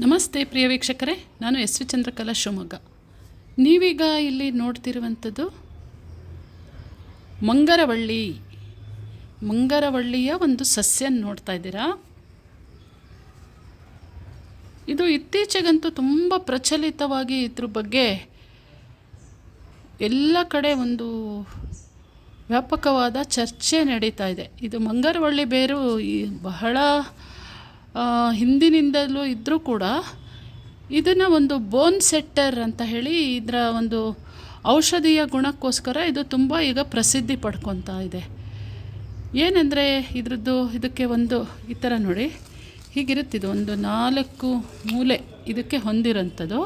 ನಮಸ್ತೆ ಪ್ರಿಯ ವೀಕ್ಷಕರೇ, ನಾನು ಎಸ್ ವಿ ಚಂದ್ರಕಲಾ ಶಿವಮೊಗ್ಗ. ನೀವೀಗ ಇಲ್ಲಿ ನೋಡ್ತಿರುವಂಥದ್ದು ಮಂಗರವಳ್ಳಿಯ ಒಂದು ಸಸ್ಯ ನೋಡ್ತಾ ಇದ್ದೀರಾ. ಇದು ಇತ್ತೀಚೆಗಂತೂ ತುಂಬ ಪ್ರಚಲಿತವಾಗಿ ಇದ್ರ ಬಗ್ಗೆ ಎಲ್ಲ ಕಡೆ ಒಂದು ವ್ಯಾಪಕವಾದ ಚರ್ಚೆ ನಡೀತಾ ಇದೆ. ಇದು ಮಂಗರವಳ್ಳಿ ಬೇರು ಬಹಳ ಹಿಂದಿನಿಂದಲೂ ಇದ್ದರೂ ಕೂಡ ಇದನ್ನು ಒಂದು ಬೋನ್ ಸೆಟ್ಟರ್ ಅಂತ ಹೇಳಿ ಇದರ ಒಂದು ಔಷಧೀಯ ಗುಣಕ್ಕೋಸ್ಕರ ಇದು ತುಂಬ ಈಗ ಪ್ರಸಿದ್ಧಿ ಪಡ್ಕೊತಾ ಇದೆ. ಏನೆಂದರೆ ಇದಕ್ಕೆ ಒಂದು ಈ ಥರ ನೋಡಿ ಹೀಗಿರುತ್ತಿದ್ದು ಒಂದು 4 ಮೂಲೆ ಇದಕ್ಕೆ ಹೊಂದಿರೋಂಥದ್ದು.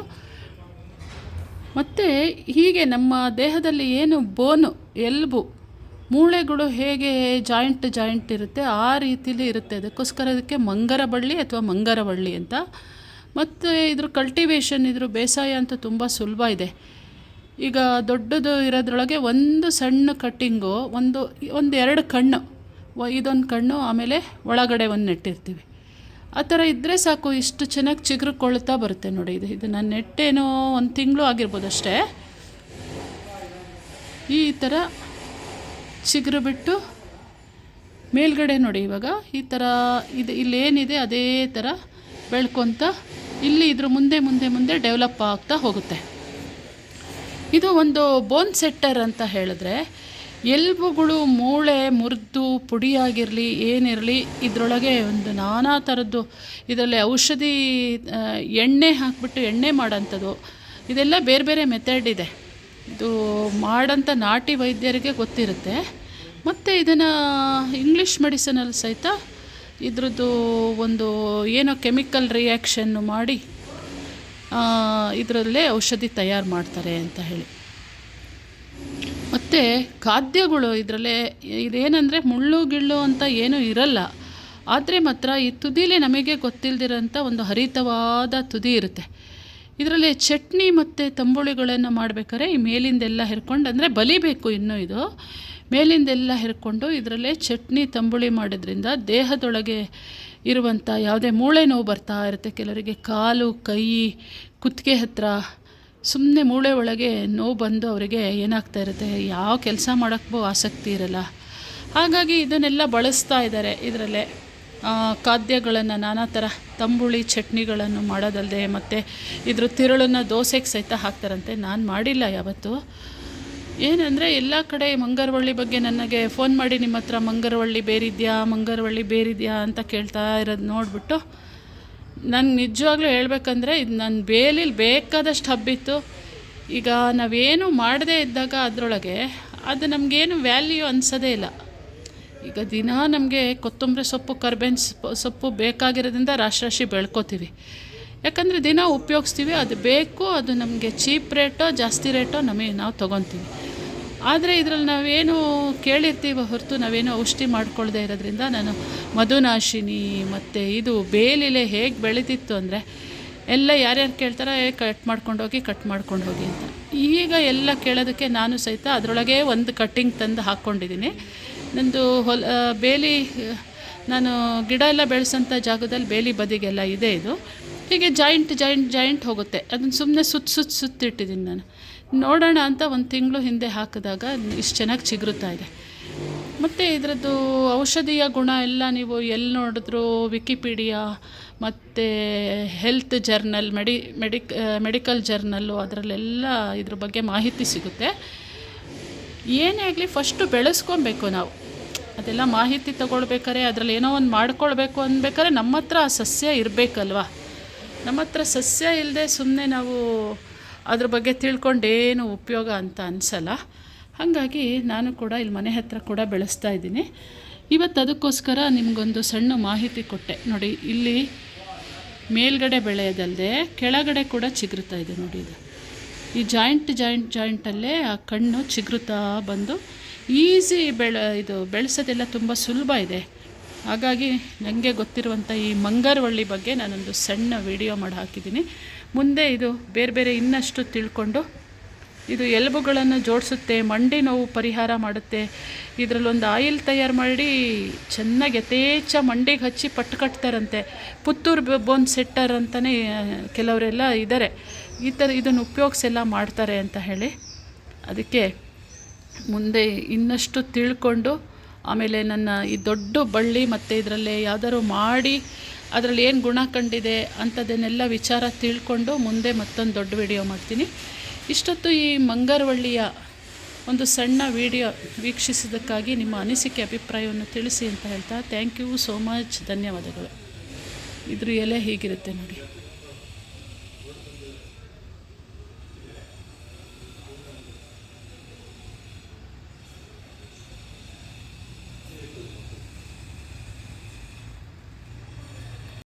ಮತ್ತು ಹೀಗೆ ನಮ್ಮ ದೇಹದಲ್ಲಿ ಏನು ಬೋನು ಎಲ್ಬು ಮೂಳೆಗಳು ಹೇಗೆ ಜಾಯಿಂಟ್ ಇರುತ್ತೆ ಆ ರೀತಿಲಿ ಇರುತ್ತೆ. ಅದಕ್ಕೋಸ್ಕರ ಇದಕ್ಕೆ ಮಂಗರಬಳ್ಳಿ ಅಥವಾ ಮಂಗರವಳ್ಳಿ ಅಂತ. ಮತ್ತು ಇದ್ರ ಕಲ್ಟಿವೇಷನ್ ಇದ್ರ ಬೇಸಾಯ ಅಂತೂ ತುಂಬ ಸುಲಭ ಇದೆ. ಈಗ ದೊಡ್ಡದು ಇರೋದ್ರೊಳಗೆ ಒಂದು ಸಣ್ಣ ಕಟ್ಟಿಂಗು ಒಂದು 2 ಕಣ್ಣು, ಇದೊಂದು ಕಣ್ಣು, ಆಮೇಲೆ ಒಳಗಡೆ ಒಂದು ನೆಟ್ಟಿರ್ತೀವಿ. ಆ ಥರ ಇದ್ದರೆ ಸಾಕು, ಇಷ್ಟು ಚೆನ್ನಾಗಿ ಚಿಗುರುಕೊಳ್ತಾ ಬರುತ್ತೆ ನೋಡಿ. ಇದು ನಾನು ನೆಟ್ಟೇನೋ 1 ತಿಂಗಳು ಆಗಿರ್ಬೋದು ಅಷ್ಟೇ. ಈ ಥರ ಚಿಗುರು ಬಿಟ್ಟು ಮೇಲ್ಗಡೆ ನೋಡಿ ಇವಾಗ ಈ ಥರ ಇಲ್ಲೇನಿದೆ ಅದೇ ಥರ ಬೆಳ್ಕೊತ ಇಲ್ಲಿ ಇದ್ರ ಮುಂದೆ ಡೆವಲಪ್ ಆಗ್ತಾ ಹೋಗುತ್ತೆ. ಇದು ಒಂದು ಬೋನ್ ಸೆಟ್ಟರ್ ಅಂತ ಹೇಳಿದ್ರೆ ಎಲುಬುಗಳು ಮೂಳೆ ಮುರಿದು ಪುಡಿಯಾಗಿರಲಿ ಏನಿರಲಿ ಇದರೊಳಗೆ ಒಂದು ನಾನಾ ಥರದ್ದು ಇದರಲ್ಲಿ ಔಷಧಿ ಎಣ್ಣೆ ಹಾಕಿಬಿಟ್ಟು ಎಣ್ಣೆ ಮಾಡೋಂಥದ್ದು ಇದೆಲ್ಲ ಬೇರೆ ಬೇರೆ ಮೆಥಡ್ ಇದೆ. ಇದು ಮಾಡೋಂಥ ನಾಟಿ ವೈದ್ಯರಿಗೆ ಗೊತ್ತಿರುತ್ತೆ. ಮತ್ತು ಇದನ್ನು ಇಂಗ್ಲೀಷ್ ಮೆಡಿಸಿನಲ್ಲಿ ಸಹಿತ ಇದ್ರದ್ದು ಒಂದು ಏನೋ ಕೆಮಿಕಲ್ ರಿಯಾಕ್ಷನ್ನು ಮಾಡಿ ಇದರಲ್ಲೇ ಔಷಧಿ ತಯಾರು ಮಾಡ್ತಾರೆ ಅಂತ ಹೇಳಿ. ಮತ್ತು ಖಾದ್ಯಗಳು ಇದರಲ್ಲೇ ಇದೇನೆಂದರೆ ಮುಳ್ಳು ಅಂತ ಏನೂ ಇರಲ್ಲ. ಆದರೆ ಮಾತ್ರ ಈ ತುದಿಲೇ ನಮಗೆ ಗೊತ್ತಿಲ್ಲದಿರೋಂಥ ಒಂದು ಹರಿತವಾದ ತುದಿ ಇರುತ್ತೆ. ಇದರಲ್ಲಿ ಚಟ್ನಿ ಮತ್ತು ತಂಬುಳಿಗಳನ್ನು ಮಾಡಬೇಕಾದ್ರೆ ಈ ಮೇಲಿಂದೆಲ್ಲ ಹೆರ್ಕೊಂಡು, ಅಂದರೆ ಬಲಿಬೇಕು ಇನ್ನೂ ಇದು ಮೇಲಿಂದೆಲ್ಲ ಹೆರ್ಕೊಂಡು ಇದರಲ್ಲೇ ಚಟ್ನಿ ತಂಬುಳಿ ಮಾಡೋದ್ರಿಂದ ದೇಹದೊಳಗೆ ಇರುವಂಥ ಯಾವುದೇ ಮೂಳೆ ನೋವು ಬರ್ತಾ ಇರುತ್ತೆ. ಕೆಲವರಿಗೆ ಕಾಲು ಕೈ ಕುತ್ತಿಗೆ ಹತ್ರ ಸುಮ್ಮನೆ ಮೂಳೆ ಒಳಗೆ ನೋವು ಬಂದು ಅವರಿಗೆ ಏನಾಗ್ತಾ ಇರುತ್ತೆ, ಯಾವ ಕೆಲಸ ಮಾಡೋಕ್ಕೂ ಆಸಕ್ತಿ ಇರಲ್ಲ. ಹಾಗಾಗಿ ಇದನ್ನೆಲ್ಲ ಬಳಸ್ತಾ ಇದ್ದಾರೆ. ಇದರಲ್ಲೇ ಖಾದ್ಯಗಳನ್ನು ನಾನಾ ಥರ ತಂಬುಳಿ ಚಟ್ನಿಗಳನ್ನು ಮಾಡೋದಲ್ಲದೆ ಮತ್ತು ಇದ್ರ ತಿರುಳನ್ನು ದೋಸೆಗೆ ಸಹಿತ ಹಾಕ್ತಾರಂತೆ. ನಾನು ಮಾಡಿಲ್ಲ ಯಾವತ್ತೂ. ಏನಂದರೆ ಎಲ್ಲ ಕಡೆ ಮಂಗರವಳ್ಳಿ ಬಗ್ಗೆ ನನಗೆ ಫೋನ್ ಮಾಡಿ ನಿಮ್ಮ ಹತ್ರ ಮಂಗರವಳ್ಳಿ ಬೇರಿದೆಯಾ ಅಂತ ಕೇಳ್ತಾ ಇರೋದು ನೋಡಿಬಿಟ್ಟು ನನಗೆ ನಿಜವಾಗ್ಲೂ ಹೇಳ್ಬೇಕಂದ್ರೆ ಇದು ನನ್ನ ಬೇಲಿಲಿ ಬೇಕಾದಷ್ಟು ಹಬ್ಬಿತ್ತು. ಈಗ ನಾವೇನು ಮಾಡದೇ ಇದ್ದಾಗ ಅದರೊಳಗೆ ಅದು ನಮಗೇನು ವ್ಯಾಲ್ಯೂ ಅನಿಸೋದೇ ಇಲ್ಲ. ಈಗ ದಿನ ನಮಗೆ ಕೊತ್ತಂಬರಿ ಸೊಪ್ಪು ಕರ್ಬೇವಿನ ಸೊಪ್ಪು ಬೇಕಾಗಿರೋದ್ರಿಂದ ರಾಶಿ ಬೆಳ್ಕೊತೀವಿ. ಯಾಕಂದರೆ ದಿನ ಉಪಯೋಗಿಸ್ತೀವಿ, ಅದು ಬೇಕು, ಅದು ನಮಗೆ ಚೀಪ್ ರೇಟೋ ಜಾಸ್ತಿ ರೇಟೋ ನಾವು ತೊಗೊತೀವಿ. ಆದರೆ ಇದರಲ್ಲಿ ನಾವೇನು ಕೇಳಿರ್ತೀವಿ ಹೊರತು ನಾವೇನು ಔಷಧಿ ಮಾಡ್ಕೊಳ್ಳದೆ ಇರೋದ್ರಿಂದ ನಾನು ಮಧುನಾಶಿನಿ ಮತ್ತು ಇದು ಬೇಲಿಲೆ ಹೇಗೆ ಬೆಳೀತಿತ್ತು ಅಂದರೆ ಎಲ್ಲ ಯಾರ್ಯಾರು ಕೇಳ್ತಾರೆ ಕಟ್ ಮಾಡ್ಕೊಂಡು ಹೋಗಿ ಅಂತ. ಈಗ ಎಲ್ಲ ಕೇಳೋದಕ್ಕೆ ನಾನು ಸಹಿತ ಅದರೊಳಗೆ ಒಂದು ಕಟ್ಟಿಂಗ್ ತಂದು ಹಾಕ್ಕೊಂಡಿದ್ದೀನಿ. ನಂದು ಬೇಲಿ ನಾನು ಗಿಡ ಎಲ್ಲ ಬೆಳೆಸೋಂಥ ಜಾಗದಲ್ಲಿ ಬೇಲಿ ಬದಿಗೆಲ್ಲ ಇದೆ. ಇದು ಹೀಗೆ ಜಾಯಿಂಟ್ ಹೋಗುತ್ತೆ. ಅದನ್ನು ಸುಮ್ಮನೆ ಸುತ್ತಿಟ್ಟಿದ್ದೀನಿ ನಾನು. ನೋಡೋಣ ಅಂತ 1 ತಿಂಗಳು ಹಿಂದೆ ಹಾಕಿದಾಗ ಇಷ್ಟು ಚೆನ್ನಾಗಿ ಚಿಗುರುತ್ತಾ ಇದೆ. ಮತ್ತು ಇದರದ್ದು ಔಷಧೀಯ ಗುಣ ಎಲ್ಲ ನೀವು ಎಲ್ಲಿ ನೋಡಿದ್ರು ವಿಕಿಪೀಡಿಯಾ ಮತ್ತು ಹೆಲ್ತ್ ಜರ್ನಲ್ ಮೆಡಿಕಲ್ ಜರ್ನಲ್ಲು ಅದರಲ್ಲೆಲ್ಲ ಇದ್ರ ಬಗ್ಗೆ ಮಾಹಿತಿ ಸಿಗುತ್ತೆ. ಏನೇ ಆಗಲಿ ಫಸ್ಟು ಬೆಳೆಸ್ಕೊಬೇಕು ನಾವು. ಅದೆಲ್ಲ ಮಾಹಿತಿ ತೊಗೊಳ್ಬೇಕಾರೆ ಅದರಲ್ಲಿ ಏನೋ ಒಂದು ಮಾಡ್ಕೊಳ್ಬೇಕು ಅಂದ್ಬೇಕಾದ್ರೆ ನಮ್ಮ ಹತ್ರ ಆ ಸಸ್ಯ ಇರಬೇಕಲ್ವ. ನಮ್ಮ ಹತ್ರ ಸಸ್ಯ ಇಲ್ಲದೆ ಸುಮ್ಮನೆ ನಾವು ಅದ್ರ ಬಗ್ಗೆ ತಿಳ್ಕೊಂಡೇನು ಉಪಯೋಗ ಅಂತ ಅನಿಸಲ್ಲ. ಹಾಗಾಗಿ ನಾನು ಕೂಡ ಇಲ್ಲಿ ಮನೆ ಹತ್ರ ಕೂಡ ಬೆಳೆಸ್ತಾ ಇದ್ದೀನಿ. ಇವತ್ತು ಅದಕ್ಕೋಸ್ಕರ ನಿಮಗೊಂದು ಸಣ್ಣ ಮಾಹಿತಿ ಕೊಟ್ಟೆ ನೋಡಿ. ಇಲ್ಲಿ ಮೇಲ್ಗಡೆ ಬೆಳೆಯೋದಲ್ಲದೆ ಕೆಳಗಡೆ ಕೂಡ ಚಿಗುರುತ್ತಾ ಇದೆ ನೋಡಿ. ಈ ಜಾಯಿಂಟಲ್ಲೇ ಆ ಕಣ್ಣು ಚಿಗುರುತ್ತಾ ಬಂದು ಈಸಿ ಬೆಳೆಸೋದೆಲ್ಲ ತುಂಬ ಸುಲಭ ಇದೆ. ಹಾಗಾಗಿ ನನಗೆ ಗೊತ್ತಿರುವಂಥ ಈ ಮಂಗರವಳ್ಳಿ ಬಗ್ಗೆ ನಾನೊಂದು ಸಣ್ಣ ವಿಡಿಯೋ ಮಾಡಿ ಹಾಕಿದ್ದೀನಿ. ಮುಂದೆ ಇದು ಬೇರೆ ಇನ್ನಷ್ಟು ತಿಳ್ಕೊಂಡು ಇದು ಎಲುಬುಗಳನ್ನು ಜೋಡಿಸುತ್ತೆ, ಮಂಡಿ ನೋವು ಪರಿಹಾರ ಮಾಡುತ್ತೆ. ಇದರಲ್ಲೊಂದು ಆಯಿಲ್ ತಯಾರು ಮಾಡಿ ಚೆನ್ನಾಗಿ ಯಥೇಚ್ಛ ಮಂಡಿಗೆ ಹಚ್ಚಿ ಪಟ್ಟು ಕಟ್ತಾರಂತೆ. ಪುತ್ತೂರು ಬೋನ್ ಸೆಟ್ಟರ್ ಅಂತಲೇ ಕೆಲವರೆಲ್ಲ ಇದ್ದಾರೆ, ಈ ಥರ ಇದನ್ನು ಉಪಯೋಗಿಸೆಲ್ಲ ಮಾಡ್ತಾರೆ ಅಂತ ಹೇಳಿ. ಅದಕ್ಕೆ ಮುಂದೆ ಇನ್ನಷ್ಟು ತಿಳ್ಕೊಂಡು ಆಮೇಲೆ ನನ್ನ ಈ ದೊಡ್ಡ ಬಳ್ಳಿ ಮತ್ತು ಇದರಲ್ಲಿ ಯಾವ್ದಾದ್ರು ಮಾಡಿ ಅದರಲ್ಲಿ ಏನು ಗುಣ ಕಂಡಿದೆ ಅಂಥದ್ದನ್ನೆಲ್ಲ ವಿಚಾರ ತಿಳ್ಕೊಂಡು ಮುಂದೆ ಮತ್ತೊಂದು ದೊಡ್ಡ ವಿಡಿಯೋ ಮಾಡ್ತೀನಿ. ಇಷ್ಟೊತ್ತು ಈ ಮಂಗರವಳ್ಳಿಯ ಒಂದು ಸಣ್ಣ ವಿಡಿಯೋ ವೀಕ್ಷಿಸಿದ್ದಕ್ಕಾಗಿ ನಿಮ್ಮ ಅನಿಸಿಕೆ ಅಭಿಪ್ರಾಯವನ್ನು ತಿಳಿಸಿ ಅಂತ ಹೇಳ್ತಾ ಥ್ಯಾಂಕ್ ಯು ಸೋ ಮಚ್, ಧನ್ಯವಾದಗಳು. ಇದ್ರ ಎಲೆ ಹೀಗಿರುತ್ತೆ ನೋಡಿ.